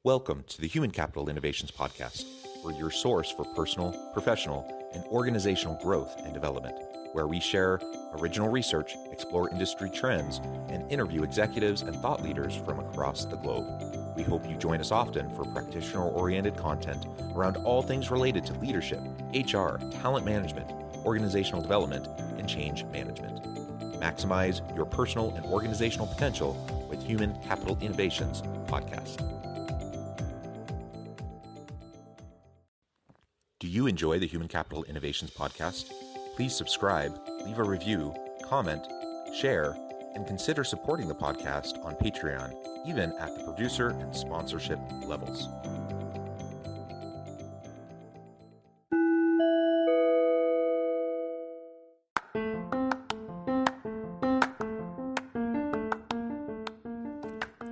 Welcome to the Human Capital Innovations Podcast. We're your source for personal, professional, and organizational growth and development, where we share original research, explore industry trends, and interview executives and thought leaders from across the globe. We hope you join us often for practitioner-oriented content around all things related to leadership, HR, talent management, organizational development, and change management. Maximize your personal and organizational potential with Human Capital Innovations Podcast. Do you enjoy the Human Capital Innovations Podcast? Please subscribe, leave a review, comment, share, and consider supporting the podcast on Patreon, even at the producer and sponsorship levels.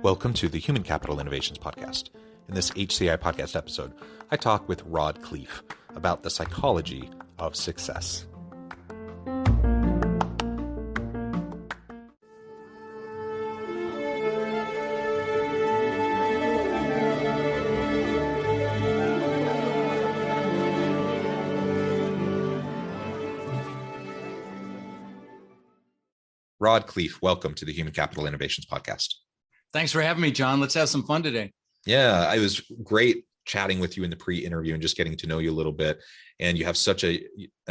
Welcome to the Human Capital Innovations Podcast. In this HCI Podcast episode, I talk with Rod Khleif about the psychology of success. Rod Khleif, welcome to the Human Capital Innovations Podcast. Thanks for having me, John. Let's have some fun today. Yeah, it was great chatting with you in the pre-interview and just getting to know you a little bit. And you have such an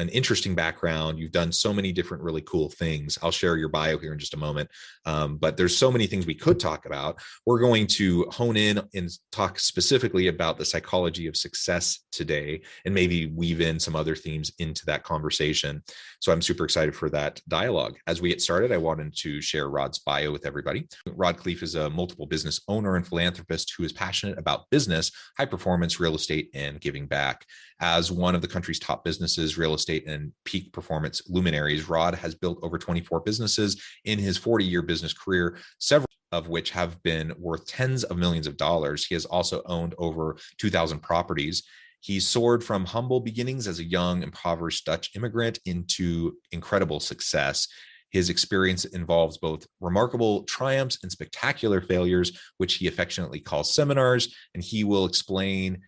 interesting background. You've done so many different really cool things. I'll share your bio here in just a moment. But there's so many things we could talk about. We're going to hone in and talk specifically about the psychology of success today, and maybe weave in some other themes into that conversation. So I'm super excited for that dialogue. As we get started, I wanted to share Rod's bio with everybody. Rod Khleif is a multiple business owner and philanthropist who is passionate about business, high performance, real estate, and giving back. As one of the country's top businesses, real estate, and peak performance luminaries, Rod has built over 24 businesses in his 40-year business career, several of which have been worth tens of millions of dollars. He has also owned over 2,000 properties. He soared from humble beginnings as a young, impoverished Dutch immigrant into incredible success. His experience involves both remarkable triumphs and spectacular failures, which he affectionately calls seminars, and he will explain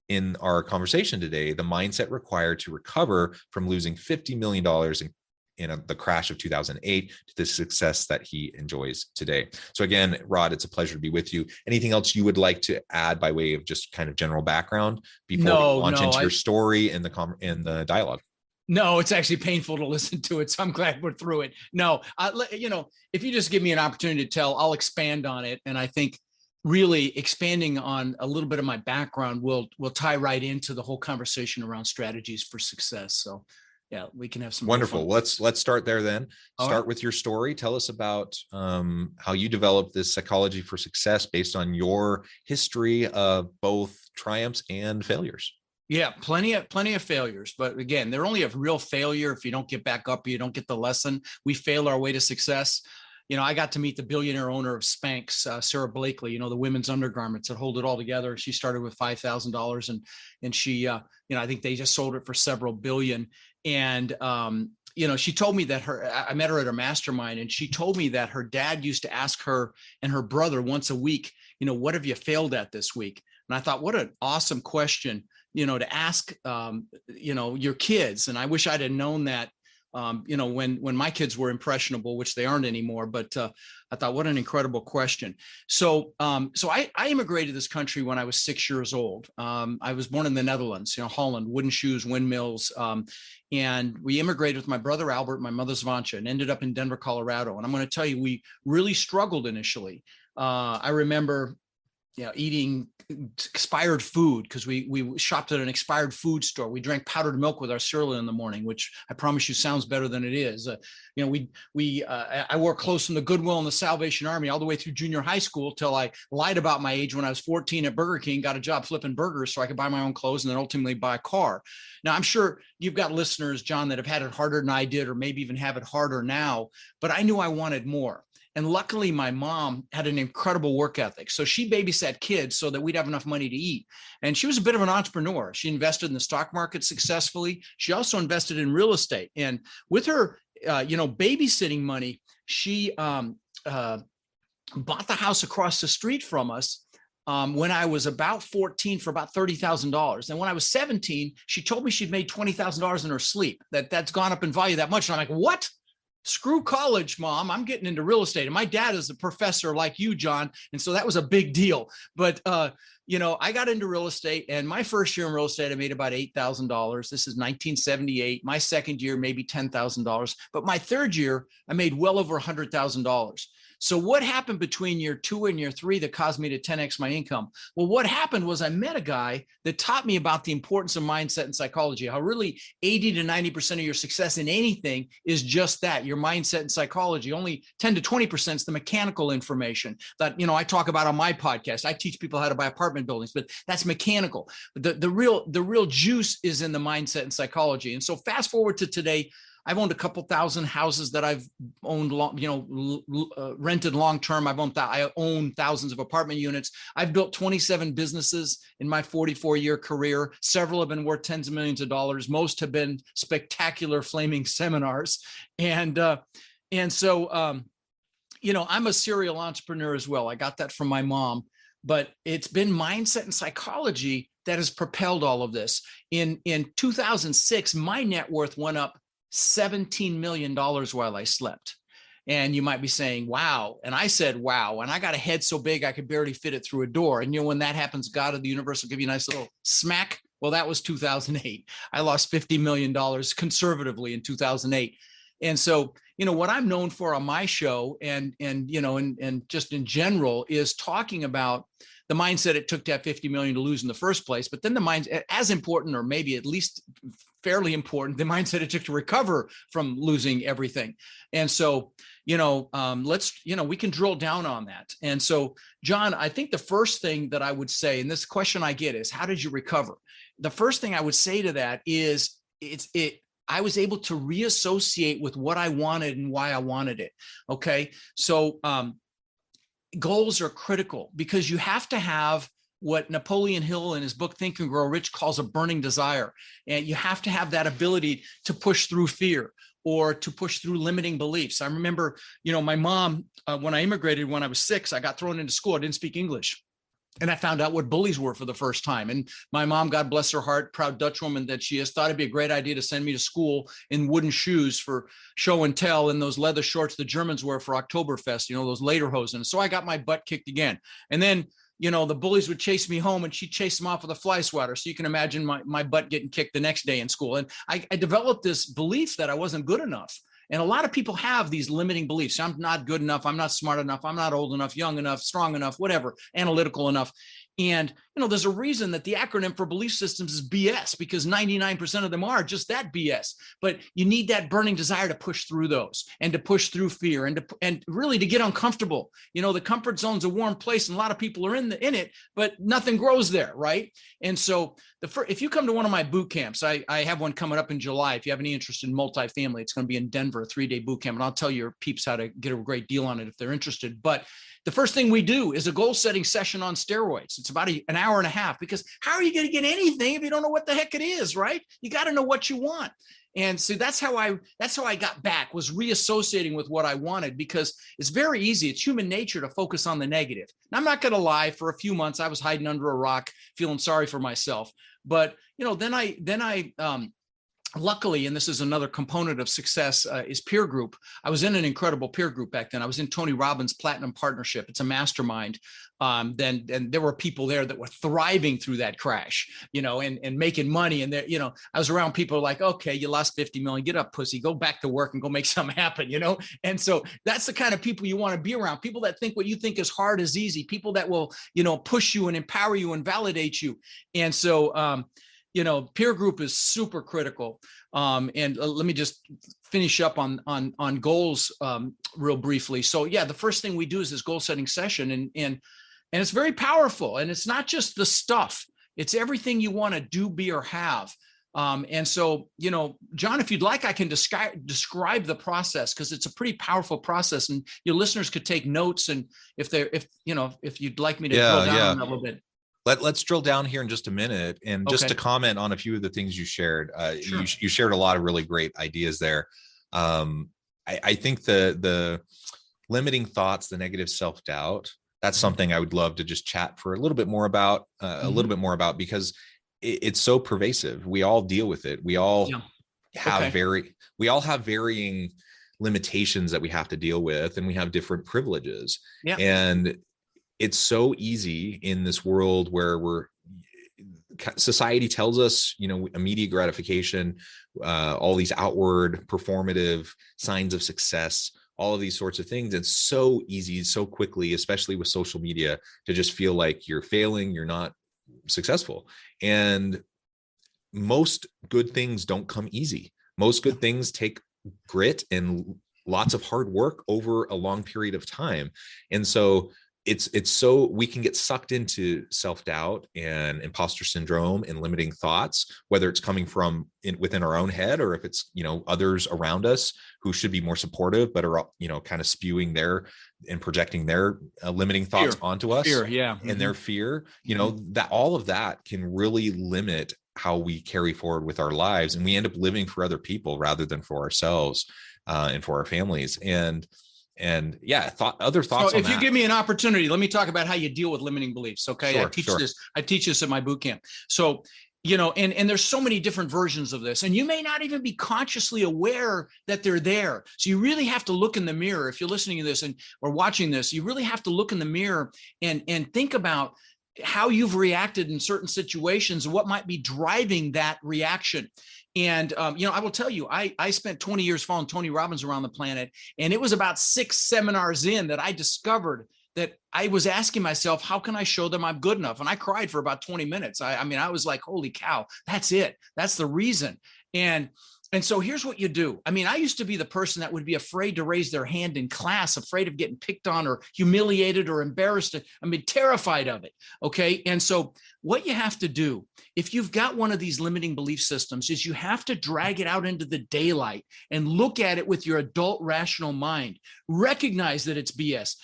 in our conversation today the mindset required to recover from losing $50 million in the crash of 2008 to the success that he enjoys today. So again, Rod, it's a pleasure to be with you. Anything else you would like to add by way of just kind of general background before we launch into your story in the dialogue? No, it's actually painful to listen to it, so I'm glad we're through it. No, if you just give me an opportunity to tell, I'll expand on it. And I think really expanding on a little bit of my background will tie right into the whole conversation around strategies for success. So yeah, we can have some wonderful. Let's start there then. Start with your story. Tell us about how you developed this psychology for success based on your history of both triumphs and failures. Yeah, plenty of failures. But again, they're only a real failure if you don't get back up, you don't get the lesson. We fail our way to success. I got to meet the billionaire owner of Spanx, Sarah Blakely, the women's undergarments that hold it all together. She started with $5,000 and she, I think they just sold it for several billion. And, she told me that I met her at a mastermind, and she told me that her dad used to ask her and her brother once a week, what have you failed at this week? And I thought, what an awesome question, to ask, your kids. And I wish I'd have known that, when my kids were impressionable, which they aren't anymore, but I thought, what an incredible question. So I immigrated to this country when I was 6 years old. I was born in the Netherlands, Holland, wooden shoes, windmills. And we immigrated with my brother, Albert, my mother, Svancha, and ended up in Denver, Colorado. And I'm going to tell you, we really struggled initially. I remember eating expired food because we shopped at an expired food store. We drank powdered milk with our cereal in the morning, which I promise you sounds better than it is. I wore clothes from the Goodwill and the Salvation Army all the way through junior high school till I lied about my age when I was 14 at Burger King, got a job flipping burgers so I could buy my own clothes and then ultimately buy a car. Now, I'm sure you've got listeners, John, that have had it harder than I did, or maybe even have it harder now, but I knew I wanted more. And luckily, my mom had an incredible work ethic. So she babysat kids so that we'd have enough money to eat. And she was a bit of an entrepreneur. She invested in the stock market successfully. She also invested in real estate. And with her, babysitting money, she bought the house across the street from us when I was about 14 for about $30,000. And when I was 17, she told me she'd made $20,000 in her sleep, that's gone up in value that much. And I'm like, what? Screw college, Mom. I'm getting into real estate. And my dad is a professor like you, John. And so that was a big deal. But, I got into real estate, and my first year in real estate, I made about $8,000. This is 1978. My second year, maybe $10,000. But my third year, I made well over $100,000. So what happened between year 2 and year 3 that caused me to 10x my income? Well, what happened was I met a guy that taught me about the importance of mindset and psychology, how really 80 to 90% of your success in anything is just that, your mindset and psychology. Only 10 to 20% is the mechanical information that, I talk about on my podcast. I teach people how to buy apartment buildings, but that's mechanical. The real juice is in the mindset and psychology. And so fast forward to today, I've owned a couple thousand houses that I've owned, rented long-term. I own thousands of apartment units. I've built 27 businesses in my 44-year career. Several have been worth tens of millions of dollars. Most have been spectacular flaming seminars. And so I'm a serial entrepreneur as well. I got that from my mom, but it's been mindset and psychology that has propelled all of this. In 2006, my net worth went up $17 million while I slept. And you might be saying, wow. And I said, wow. And I got a head so big, I could barely fit it through a door. And when that happens, God of the universe will give you a nice little smack. Well, that was 2008. I lost $50 million conservatively in 2008. And so, what I'm known for on my show and just in general is talking about the mindset it took to have 50 million to lose in the first place, but then the mindset, as important, or maybe at least fairly important, the mindset it took to recover from losing everything. And so, we can drill down on that. And so, John, I think the first thing that I would say, and this question I get is, how did you recover? The first thing I would say to that is I was able to reassociate with what I wanted and why I wanted it. Okay. So, goals are critical because you have to have what Napoleon Hill in his book, Think and Grow Rich, calls a burning desire. And you have to have that ability to push through fear or to push through limiting beliefs. I remember, my mom, when I immigrated, when I was 6, I got thrown into school. I didn't speak English. And I found out what bullies were for the first time. And my mom, God bless her heart, proud Dutch woman that she is, thought it'd be a great idea to send me to school in wooden shoes for show and tell, and those leather shorts the Germans wear for Oktoberfest, those lederhosen. So I got my butt kicked again. And then, the bullies would chase me home, and she'd chase them off with a fly swatter. So you can imagine my butt getting kicked the next day in school. And I developed this belief that I wasn't good enough. And a lot of people have these limiting beliefs. I'm not good enough. I'm not smart enough. I'm not old enough, young enough, strong enough, whatever, analytical enough. And, there's a reason that the acronym for belief systems is BS, because 99% of them are just that BS. But you need that burning desire to push through those and to push through fear and really to get uncomfortable. The comfort zone's a warm place and a lot of people are in it, but nothing grows there, right? And so if you come to one of my boot camps, I have one coming up in July. If you have any interest in multifamily, it's going to be in Denver, a 3-day boot camp. And I'll tell your peeps how to get a great deal on it if they're interested. But the first thing we do is a goal setting session on steroids. It's about an hour and a half, because how are you going to get anything if you don't know what the heck it is, right? You got to know what you want. And so that's how I got back, was reassociating with what I wanted, because it's very easy. It's human nature to focus on the negative. And I'm not going to lie, for a few months, I was hiding under a rock, feeling sorry for myself. But, then I luckily, and this is another component of success, is peer group. I was in an incredible peer group back then. I was in Tony Robbins' Platinum Partnership. It's a mastermind. Then there were people there that were thriving through that crash, and making money. And I was around people like, okay, you lost 50 million, get up, pussy, go back to work and go make something happen, And so that's the kind of people you want to be around. People that think what you think is hard is easy. People that will, push you and empower you and validate you. And so, peer group is super critical. And let me just finish up on goals real briefly. So yeah, the first thing we do is this goal setting session, and it's very powerful. And it's not just the stuff, it's everything you want to do, be, or have. And so, John, if you'd like, I can describe the process, because it's a pretty powerful process, and your listeners could take notes. And if you'd like me to drill down on that a little bit. Let's drill down here in just a minute, and just to comment on a few of the things you shared. Sure. You shared a lot of really great ideas there. I think the limiting thoughts, the negative self-doubt, that's something I would love to just chat for a little bit more about, because it's so pervasive. We all deal with it. We all have varying limitations that we have to deal with, and we have different privileges. And it's so easy in this world where society tells us, immediate gratification, all these outward performative signs of success, all of these sorts of things. It's so easy, so quickly, especially with social media, to just feel like you're failing, you're not successful. And most good things don't come easy. Most good things take grit and lots of hard work over a long period of time. And so it's so we can get sucked into self-doubt and imposter syndrome and limiting thoughts, whether it's coming from within our own head, or if it's, others around us who should be more supportive, but are, kind of spewing their and projecting their limiting thoughts onto us. And their fear, that all of that can really limit how we carry forward with our lives. And we end up living for other people rather than for ourselves and for our families. Other thoughts. So if you give me an opportunity, let me talk about how you deal with limiting beliefs. Okay. Sure, I teach this at my boot camp. So, and there's so many different versions of this, and you may not even be consciously aware that they're there. So you really have to look in the mirror. If you're listening to this or watching this, you really have to look in the mirror and think about how you've reacted in certain situations and what might be driving that reaction. And, I will tell you, I spent 20 years following Tony Robbins around the planet. And it was about 6 seminars in that I discovered that I was asking myself, how can I show them I'm good enough? And I cried for about 20 minutes. I was like, holy cow, that's it. That's the reason. And so here's what you do. I used to be the person that would be afraid to raise their hand in class, afraid of getting picked on or humiliated or embarrassed. Terrified of it. Okay. And so what you have to do, if you've got one of these limiting belief systems, is you have to drag it out into the daylight and look at it with your adult rational mind. Recognize that it's BS.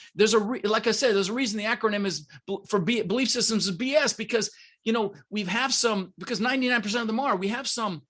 Like I said, there's a reason the acronym is for belief systems is BS, because, because 99% of them we have some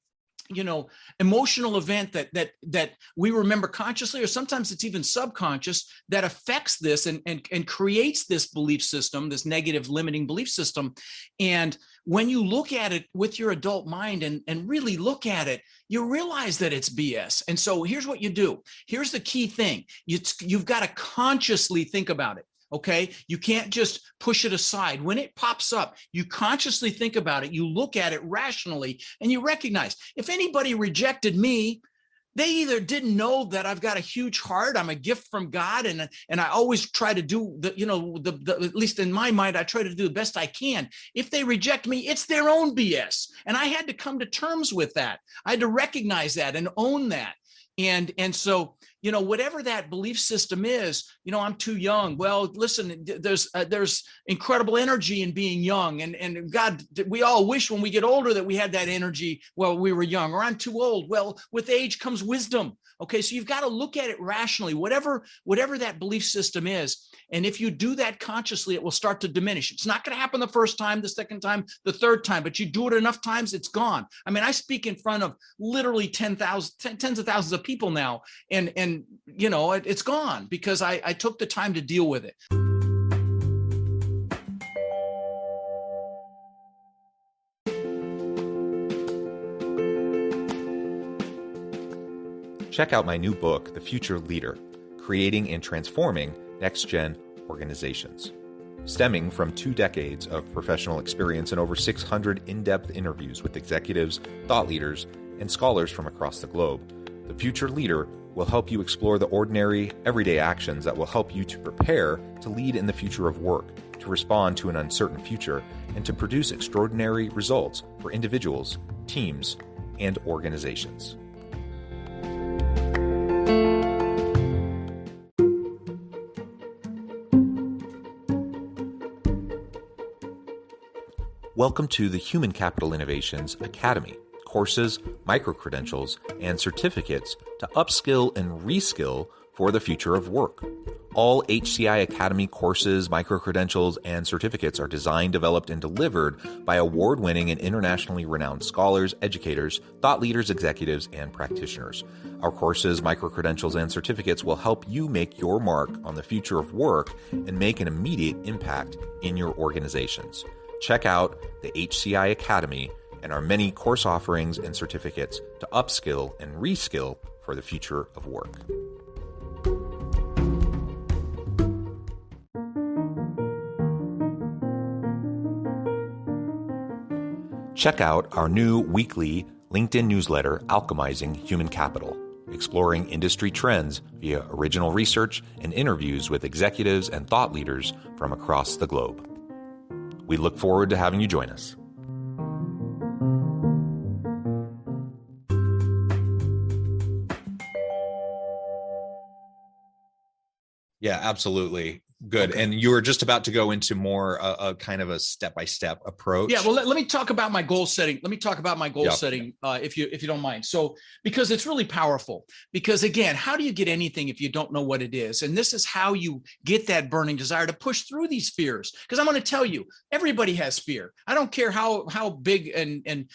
emotional event that we remember consciously, or sometimes it's even subconscious, that affects this and creates this belief system, this negative limiting belief system. And when you look at it with your adult mind and really look at it, you realize that it's BS. And so here's what you do. Here's the key thing. You've got to consciously think about it. Okay. You can't just push it aside. When it pops up, you consciously think about it. You look at it rationally and you recognize, if anybody rejected me, they either didn't know that I've got a huge heart, I'm a gift from God, and I always try to do at least in my mind, I try to do the best I can. If they reject me, it's their own BS. And I had to come to terms with that. I had to recognize that and own that. And so, whatever that belief system is, I'm too young. Well, listen, there's incredible energy in being young. And God, we all wish when we get older that we had that energy while we were young. Or I'm too old. Well, with age comes wisdom. Okay, so you've got to look at it rationally, whatever that belief system is. And if you do that consciously, it will start to diminish. It's not going to happen the first time, the second time, the third time, but you do it enough times, it's gone. I speak in front of literally tens of thousands of people now, and it's gone because I took the time to deal with it. Check out my new book, The Future Leader, Creating and Transforming Next-Gen Organizations. Stemming from 2 decades of professional experience and over 600 in-depth interviews with executives, thought leaders, and scholars from across the globe, The Future Leader will help you explore the ordinary, everyday actions that will help you to prepare to lead in the future of work, to respond to an uncertain future, and to produce extraordinary results for individuals, teams, and organizations. Welcome to the Human Capital Innovations Academy. Courses, micro-credentials, and certificates to upskill and reskill for the future of work. All HCI Academy courses, micro-credentials, and certificates are designed, developed, and delivered by award-winning and internationally renowned scholars, educators, thought leaders, executives, and practitioners. Our courses, micro-credentials, and certificates will help you make your mark on the future of work and make an immediate impact in your organizations. Check out the HCI Academy and our many course offerings and certificates to upskill and reskill for the future of work. Check out our new weekly LinkedIn newsletter, Alchemizing Human Capital, exploring industry trends via original research and interviews with executives and thought leaders from across the globe. We look forward to having you join us. Yeah, absolutely. Good. Okay. And you were just about to go into more a kind of a step-by-step approach. Yeah. Well, let me talk about my goal setting. Let me talk about my goal setting, if you don't mind. So, because it's really powerful. Because again, how do you get anything if you don't know what it is? And this is how you get that burning desire to push through these fears. Because I'm going to tell you, everybody has fear. I don't care how big and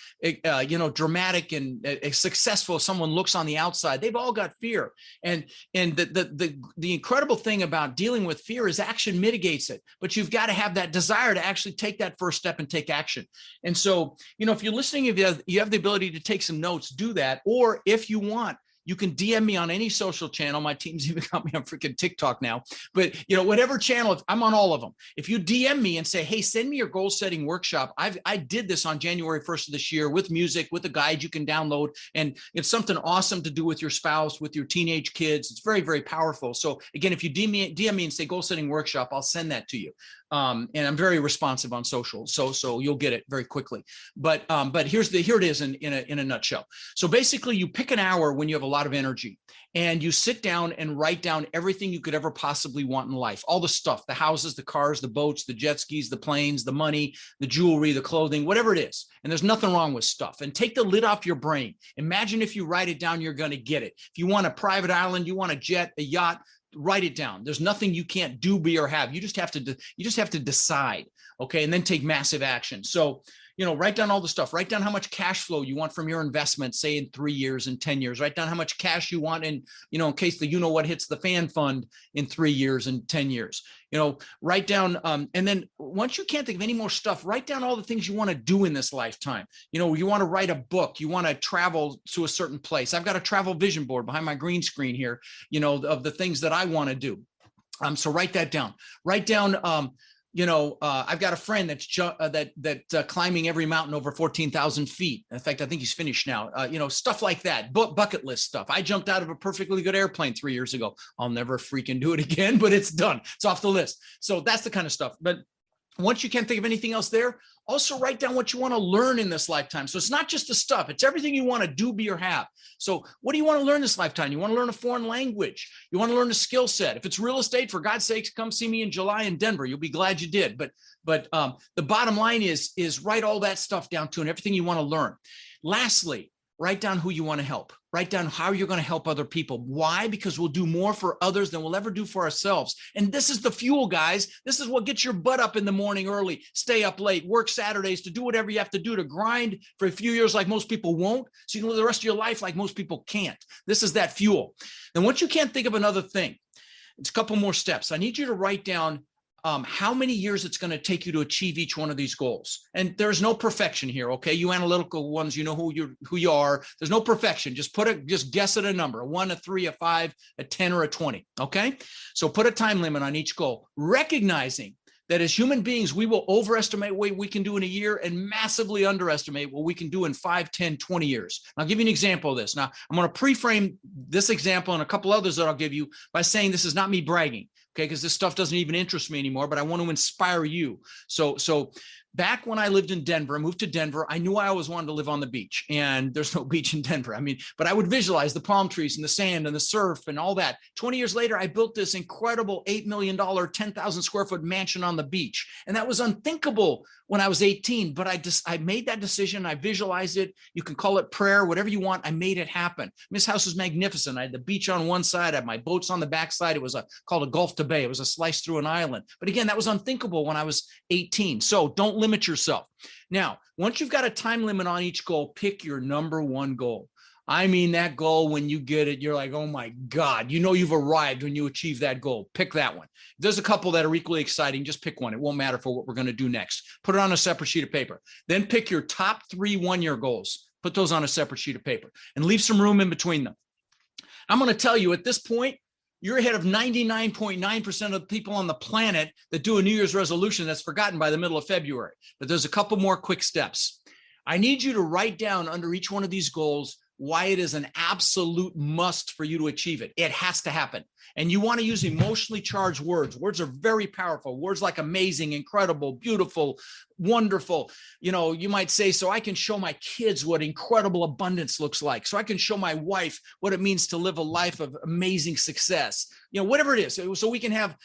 dramatic and successful someone looks on the outside. They've all got fear. And the incredible thing about dealing with fear is action mitigates it, but you've got to have that desire to actually take that first step and take action. And so, if you're listening, if you have the ability to take some notes, do that. Or if you want, you can DM me on any social channel. My team's even got me on freaking TikTok now, but whatever channel, I'm on all of them. If you DM me and say, hey, send me your goal setting workshop. I did this on January 1st of this year with music, with a guide you can download. And it's something awesome to do with your spouse, with your teenage kids. It's very, very powerful. So again, if you DM me and say goal setting workshop, I'll send that to you. And I'm very responsive on social, so you'll get it very quickly. But here it is in a nutshell. So basically, you pick an hour when you have a lot of energy, and you sit down and write down everything you could ever possibly want in life, all the stuff, the houses, the cars, the boats, the jet skis, the planes, the money, the jewelry, the clothing, whatever it is. And there's nothing wrong with stuff. And take the lid off your brain. Imagine if you write it down, you're going to get it. If you want a private island, you want a jet, a yacht, write it down. There's nothing you can't do, be, or have. You just have to decide. Okay. And then take massive action. So, write down all the stuff. Write down how much cash flow you want from your investment, say in 3 years and 10 years. Write down how much cash you want in case the what hits the fan fund in 3 years and 10 years. Write down, and then once you can't think of any more stuff, write down all the things you want to do in this lifetime. You want to write a book, you want to travel to a certain place. I've got a travel vision board behind my green screen here, of the things that I want to do. So write that down. Write down, I've got a friend that's climbing every mountain over 14,000 feet. In fact, I think he's finished now. Stuff like that, bucket list stuff. I jumped out of a perfectly good airplane 3 years ago. I'll never freaking do it again, but it's done. It's off the list. So that's the kind of stuff. But once you can't think of anything else there, also write down what you want to learn in this lifetime. So it's not just the stuff, it's everything you want to do, be, or have. So what do you want to learn this lifetime? You want to learn a foreign language. You want to learn a skill set. If it's real estate, for God's sakes, come see me in July in Denver. You'll be glad you did. But the bottom line is write all that stuff down too, and everything you want to learn. Lastly, write down who you want to help. Write down how you're going to help other people. Why? Because we'll do more for others than we'll ever do for ourselves. And this is the fuel, guys. This is what gets your butt up in the morning early, stay up late, work Saturdays, to do whatever you have to do, to grind for a few years like most people won't, so you can live the rest of your life like most people can't. This is that fuel. And once you can't think of another thing, it's a couple more steps. I need you to write down how many years it's going to take you to achieve each one of these goals. And there's no perfection here. Okay. You analytical ones, who you are. There's no perfection. Just guess at a number, a 1, a 3, a 5, a 10, or a 20. Okay. So put a time limit on each goal, recognizing that as human beings, we will overestimate what we can do in a year and massively underestimate what we can do in 5, 10, 20 years. I'll give you an example of this. Now, I'm going to pre-frame this example and a couple others that I'll give you by saying this is not me bragging, okay, because this stuff doesn't even interest me anymore, but I want to inspire you. So back when I lived in Denver, I moved to Denver, I knew I always wanted to live on the beach, and there's no beach in Denver. But I would visualize the palm trees and the sand and the surf and all that. 20 years later, I built this incredible $8 million, 10,000 square foot mansion on the beach. And that was unthinkable when I was 18, but I made that decision. I visualized it. You can call it prayer, whatever you want. I made it happen. This house was magnificent. I had the beach on one side. I had my boats on the back side. It was called a Gulf to Bay. It was a slice through an island. But again, that was unthinkable when I was 18. So don't limit yourself. Now, once you've got a time limit on each goal, pick your number one goal. I mean, that goal, when you get it, you're like, oh my God, you know you've arrived when you achieve that goal. Pick that one. There's a couple that are equally exciting. Just pick one. It won't matter for what we're going to do next. Put it on a separate sheet of paper. Then pick your top 3 one-year goals. Put those on a separate sheet of paper and leave some room in between them. I'm going to tell you, at this point, you're ahead of 99.9% of the people on the planet that do a New Year's resolution that's forgotten by the middle of February. But there's a couple more quick steps. I need you to write down under each one of these goals why it is an absolute must for you to achieve it. It has to happen. And you want to use emotionally charged words. Words are very powerful. Words like amazing, incredible, beautiful, wonderful. You know, you might say, so I can show my kids what incredible abundance looks like. So I can show my wife what it means to live a life of amazing success. You know, whatever it is. So we can have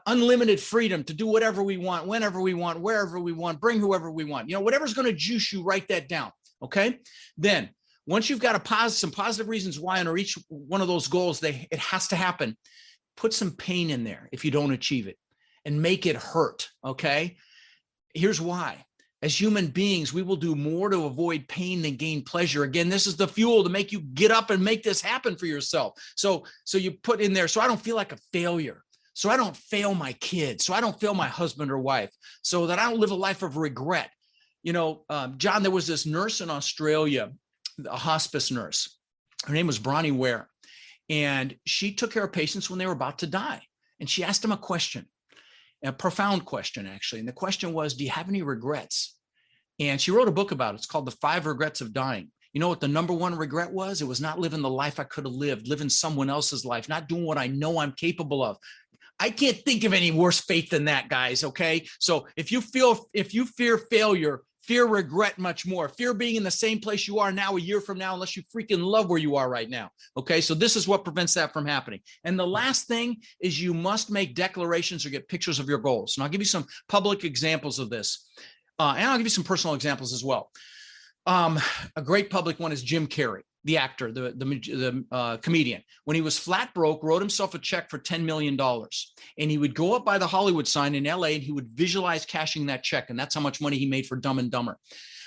unlimited freedom to do whatever we want, whenever we want, wherever we want, bring whoever we want. You know, whatever's going to juice you, write that down. Okay. Then once you've got some positive reasons why under each one of those goals, it has to happen, put some pain in there if you don't achieve it and make it hurt, okay? Here's why. As human beings, we will do more to avoid pain than gain pleasure. Again, this is the fuel to make you get up and make this happen for yourself. So you put in there, so I don't feel like a failure. So I don't fail my kids. So I don't fail my husband or wife. So that I don't live a life of regret. You know, John, there was this nurse in Australia, a hospice nurse. Her name was Bronnie Ware. And she took care of patients when they were about to die. And she asked them a question, a profound question, actually. And the question was, do you have any regrets? And she wrote a book about it. It's called The 5 Regrets of Dying. You know what the number one regret was? It was not living the life I could have lived, living someone else's life, not doing what I know I'm capable of. I can't think of any worse fate than that, guys. Okay. So if you fear failure, fear regret much more. Fear being in the same place you are now a year from now, unless you freaking love where you are right now. Okay, so this is what prevents that from happening. And the last thing is you must make declarations or get pictures of your goals. And I'll give you some public examples of this. And I'll give you some personal examples as well. A great public one is Jim Carrey, the actor, the comedian. When he was flat broke, wrote himself a check for $10 million. And he would go up by the Hollywood sign in LA and he would visualize cashing that check. And that's how much money he made for Dumb and Dumber.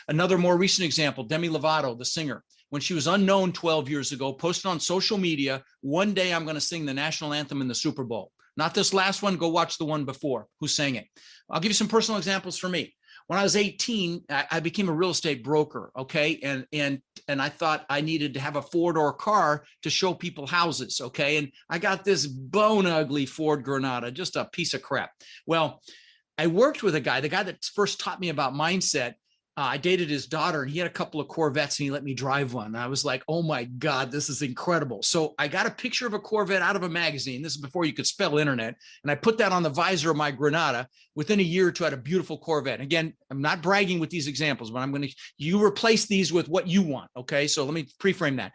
Another more recent example, Demi Lovato, the singer. When she was unknown 12 years ago, posted on social media, one day I'm going to sing the national anthem in the Super Bowl. Not this last one, go watch the one before. Who sang it? I'll give you some personal examples for me. When I was 18, I became a real estate broker, okay? And I thought I needed to have a 4-door car to show people houses, okay? And I got this bone ugly Ford Granada, just a piece of crap. Well, I worked with the guy that first taught me about mindset. I dated his daughter and he had a couple of Corvettes and he let me drive one. And I was like, oh my God, this is incredible. So I got a picture of a Corvette out of a magazine. This is before you could spell internet. And I put that on the visor of my Granada. Within a year or two, I had a beautiful Corvette. Again, I'm not bragging with these examples, but you replace these with what you want. Okay. So let me pre-frame that.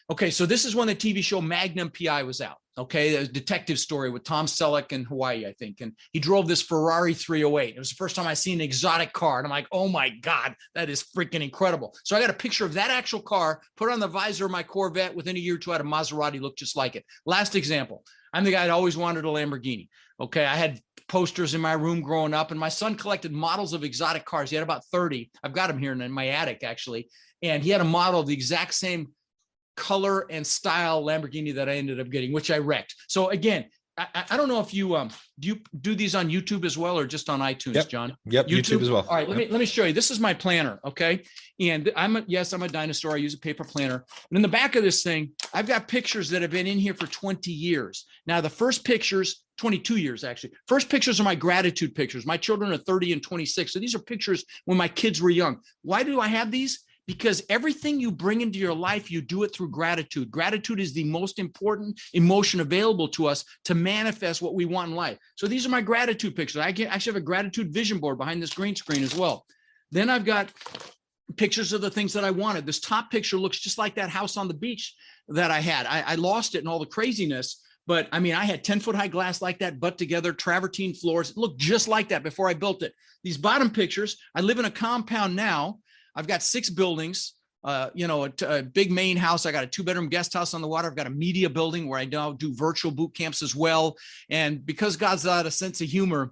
Okay, so this is when the TV show Magnum PI was out. Okay, a detective story with Tom Selleck in Hawaii, I think. And he drove this Ferrari 308. It was the first time I seen an exotic car. And I'm like, oh my God, that is freaking incredible. So I got a picture of that actual car, put it on the visor of my Corvette. Within a year or two, I had a Maserati look just like it. Last example, I'm the guy that always wanted a Lamborghini. Okay, I had posters in my room growing up, and my son collected models of exotic cars. He had about 30. I've got them here in my attic, actually. And he had a model of the exact same color and style Lamborghini that I ended up getting, which I wrecked. So again, I don't know if you do these on YouTube as well or just on iTunes, yep. John? Yep, YouTube as well. All right, let me show you. This is my planner, okay? And I'm a dinosaur. I use a paper planner. And in the back of this thing, I've got pictures that have been in here for 20 years. Now, the first pictures, 22 years actually. First pictures are my gratitude pictures. My children are 30 and 26. So these are pictures when my kids were young. Why do I have these? Because everything you bring into your life, you do it through gratitude. Gratitude is the most important emotion available to us to manifest what we want in life. So these are my gratitude pictures. I actually have a gratitude vision board behind this green screen as well. Then I've got pictures of the things that I wanted. This top picture looks just like that house on the beach that I had. I lost it in all the craziness. But I mean, I had 10-foot high glass like that, butt together, travertine floors. It looked just like that before I built it. These bottom pictures, I live in a compound now. I've got 6 buildings. a big main house. I got a 2-bedroom guest house on the water. I've got a media building where I now do virtual boot camps as well. And because God's got a sense of humor,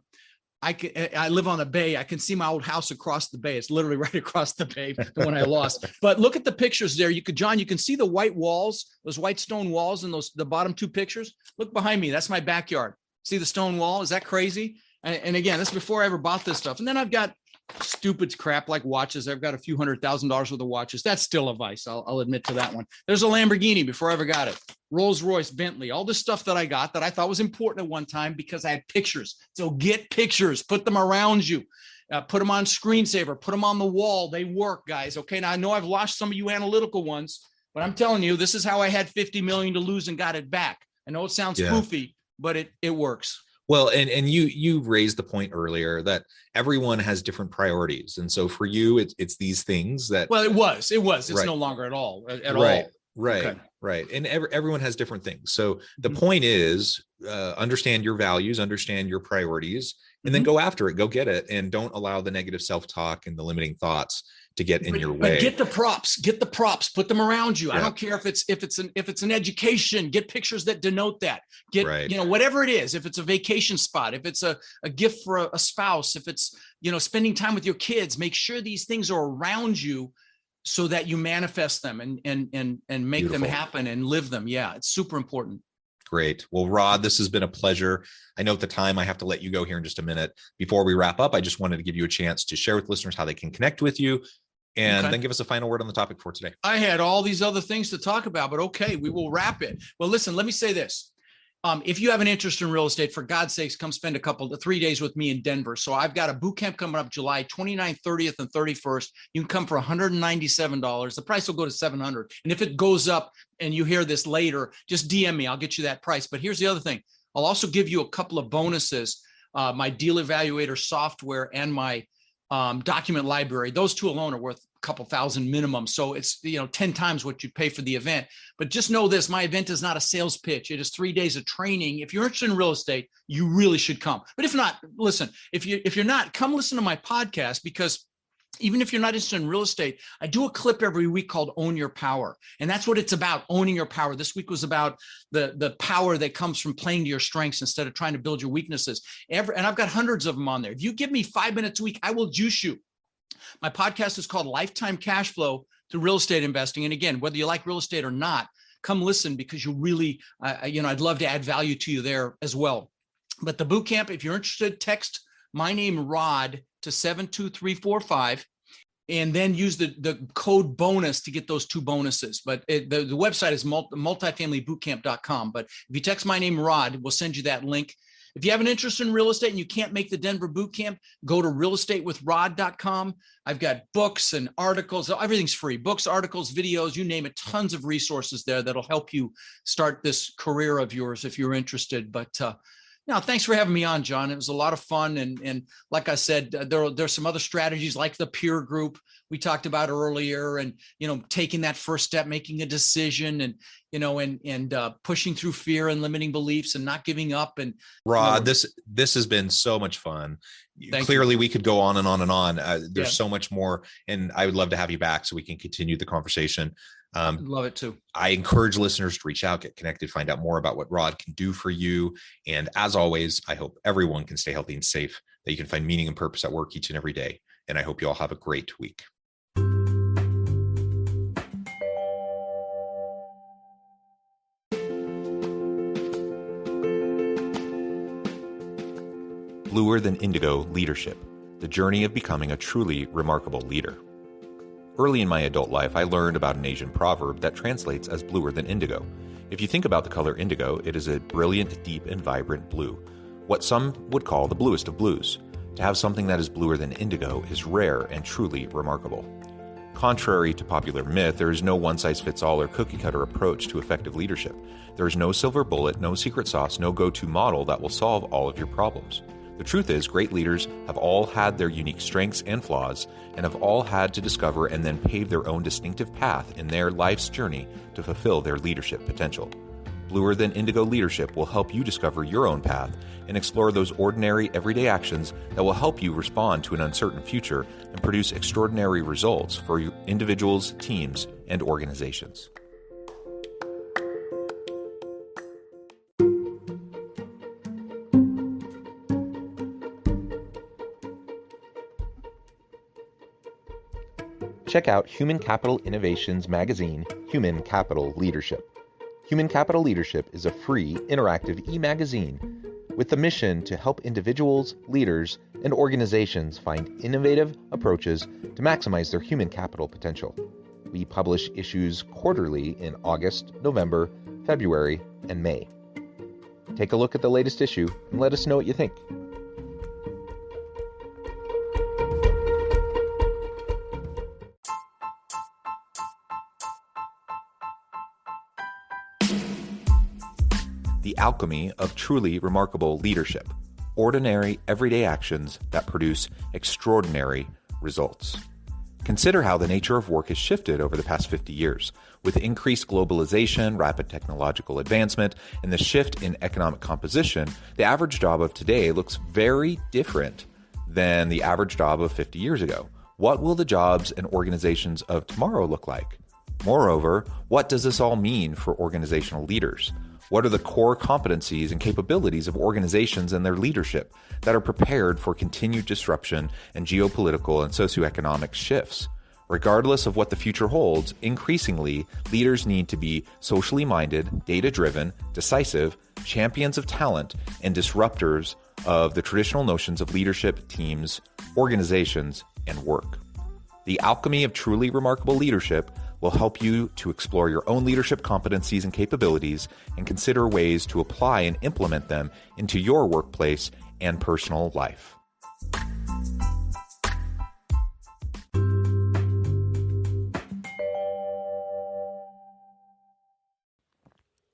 I live on the bay. I can see my old house across the bay. It's literally right across the bay, the one I lost. But look at the pictures there. John, you can see the white walls, those white stone walls, and the bottom 2 pictures. Look behind me. That's my backyard. See the stone wall? Is that crazy? And again, that's before I ever bought this stuff. And then I've got stupid crap like watches. I've got a few $100,000 worth of watches. That's still a vice. I'll admit to that one. There's a Lamborghini before I ever got it. Rolls Royce, Bentley, all this stuff that I got that I thought was important at one time because I had pictures. So get pictures, put them around you, put them on screensaver, put them on the wall. They work, guys. Okay. Now I know I've lost some of you analytical ones, but I'm telling you, this is how I had 50 million to lose and got it back. I know it sounds goofy, but it works. Well, and you raised the point earlier that everyone has different priorities. And so for you, it's these things that. Well, it was, it's right. no longer at all. Right. Okay. Right. And everyone has different things. So the point is, understand your values, understand your priorities, and then go after it, go get it. And don't allow the negative self-talk and the limiting thoughts to get in your way. But get the props, put them around you. Yeah. I don't care if it's an education, get pictures that denote that. Get, whatever it is, if it's a vacation spot, if it's a gift for a spouse, if it's, spending time with your kids, make sure these things are around you so that you manifest them and make them happen and live them. Yeah. It's super important. Great. Well, Rod, this has been a pleasure. I know at the time I have to let you go here in just a minute. Before we wrap up, I just wanted to give you a chance to share with listeners how they can connect with you and then give us a final word on the topic for today. I had all these other things to talk about, but okay, we will wrap it. Well, listen, let me say this. If you have an interest in real estate, for God's sakes, come spend 3 days with me in Denver. So I've got a boot camp coming up July 29th, 30th, and 31st. You can come for $197. The price will go to $700. And if it goes up and you hear this later, just DM me. I'll get you that price. But here's the other thing. I'll also give you a couple of bonuses, my deal evaluator software and my document library. Those two alone are worth a couple thousand minimum. So it's, 10 times what you pay for the event. But just know this, my event is not a sales pitch. It is 3 days of training. If you're interested in real estate, you really should come. But if not, listen, if you're not, come listen to my podcast, because even if you're not interested in real estate, I do a clip every week called Own Your Power. And that's what it's about, owning your power. This week was about the power that comes from playing to your strengths instead of trying to build your weaknesses. And I've got hundreds of them on there. If you give me 5 minutes a week, I will juice you. My podcast is called Lifetime Cash Flow Through Real Estate Investing. And again, whether you like real estate or not, come listen, because you really, I'd love to add value to you there as well. But the boot camp, if you're interested, text my name, Rod, to 72345, and then use the code bonus to get those 2 bonuses. But the website is multifamilybootcamp.com. But if you text my name, Rod, we'll send you that link. If you have an interest in real estate and you can't make the Denver boot camp, go to realestatewithrod.com. I've got books and articles. Everything's free. Books, articles, videos, you name it. Tons of resources there that'll help you start this career of yours if you're interested. But thanks for having me on, John. It was a lot of fun. And like I said, there's some other strategies like the peer group we talked about earlier, and, taking that first step, making a decision, and, pushing through fear and limiting beliefs and not giving up. And Rod, this has been so much fun. Clearly, we could go on and on and on. There's so much more, and I would love to have you back so we can continue the conversation. I'd love it too. I encourage listeners to reach out, get connected, find out more about what Rod can do for you. And as always, I hope everyone can stay healthy and safe, that you can find meaning and purpose at work each and every day. And I hope you all have a great week. Bluer Than Indigo Leadership, the journey of becoming a truly remarkable leader. Early in my adult life, I learned about an Asian proverb that translates as bluer than indigo. If you think about the color indigo, it is a brilliant, deep, and vibrant blue, what some would call the bluest of blues. To have something that is bluer than indigo is rare and truly remarkable. Contrary to popular myth, there is no one-size-fits-all or cookie-cutter approach to effective leadership. There is no silver bullet, no secret sauce, no go-to model that will solve all of your problems. The truth is, great leaders have all had their unique strengths and flaws, and have all had to discover and then pave their own distinctive path in their life's journey to fulfill their leadership potential. Bluer Than Indigo Leadership will help you discover your own path and explore those ordinary, everyday actions that will help you respond to an uncertain future and produce extraordinary results for individuals, teams, and organizations. Check out Human Capital Innovations magazine, Human Capital Leadership. Human Capital Leadership is a free, interactive e-magazine with the mission to help individuals, leaders, and organizations find innovative approaches to maximize their human capital potential. We publish issues quarterly in August, November, February, and May. Take a look at the latest issue and let us know what you think. The alchemy of truly remarkable leadership. Ordinary, everyday actions that produce extraordinary results. Consider how the nature of work has shifted over the past 50 years. With increased globalization, rapid technological advancement, and the shift in economic composition, the average job of today looks very different than the average job of 50 years ago. What will the jobs and organizations of tomorrow look like? Moreover, what does this all mean for organizational leaders? What are the core competencies and capabilities of organizations and their leadership that are prepared for continued disruption and geopolitical and socioeconomic shifts? Regardless of what the future holds, increasingly, leaders need to be socially minded, data-driven, decisive, champions of talent, and disruptors of the traditional notions of leadership, teams, organizations, and work. The alchemy of truly remarkable leadership will help you to explore your own leadership competencies and capabilities and consider ways to apply and implement them into your workplace and personal life.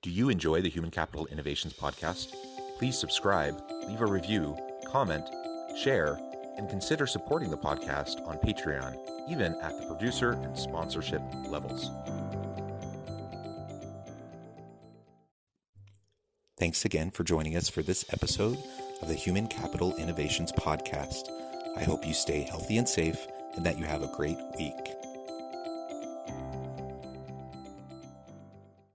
Do you enjoy the Human Capital Innovations podcast? Please subscribe, leave a review, comment, share, and consider supporting the podcast on Patreon, even at the producer and sponsorship levels. Thanks again for joining us for this episode of the Human Capital Innovations podcast. I hope you stay healthy and safe and that you have a great week.